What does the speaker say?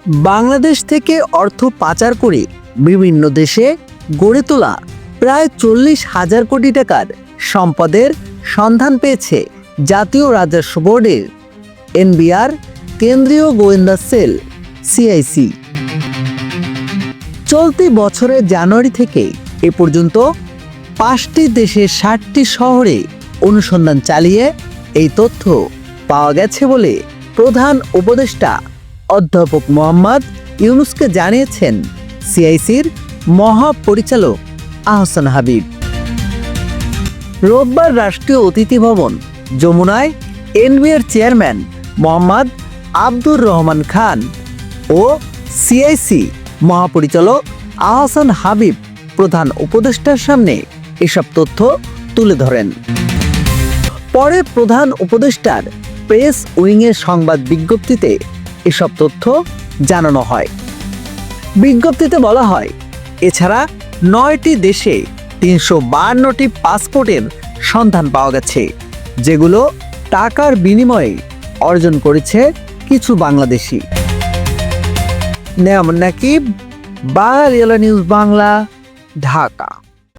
বাংলাদেশ থেকে অর্থ পাচার করে বিভিন্ন দেশে গড়ে তোলা প্রায় 40,000 কোটি টাকার সম্পদের সন্ধান পেয়েছে জাতীয় রাজস্ব বোর্ডের এনবিআর কেন্দ্রীয় গোয়েন্দা সেল সিআইসি। চলতি বছরের জানুয়ারি থেকে এ পর্যন্ত 5টি দেশের 60টি শহরে অনুসন্ধান চালিয়ে এই তথ্য পাওয়া গেছে বলে প্রধান উপদেষ্টা অধ্যাপক মোহাম্মদ ইউনুসকে জানিয়েছেন সিআইসির মহাপরিচালক আহসান হাবিব। রোববার রাষ্ট্রীয় অতিথি ভবন যমুনায় এনবিআর চেয়ারম্যান মোহাম্মদ আব্দুর রহমান খান ও সিআইসি মহাপরিচালক আহসান হাবিব প্রধান উপদেষ্টার সামনে এসব তথ্য তুলে ধরেন। পরে প্রধান উপদেষ্টার প্রেস উইংয়ের সংবাদ বিজ্ঞপ্তিতে এসব তথ্য জানানো হয়। বিজ্ঞপ্তিতে বলা হয়, এছাড়া 9টি দেশে 352টি পাসপোর্টের সন্ধান পাওয়া গেছে, যেগুলো টাকার বিনিময়ে অর্জন করেছে কিছু বাংলাদেশি। নেয়াম নাকিব, বাংলা নিউজ বাংলা, ঢাকা।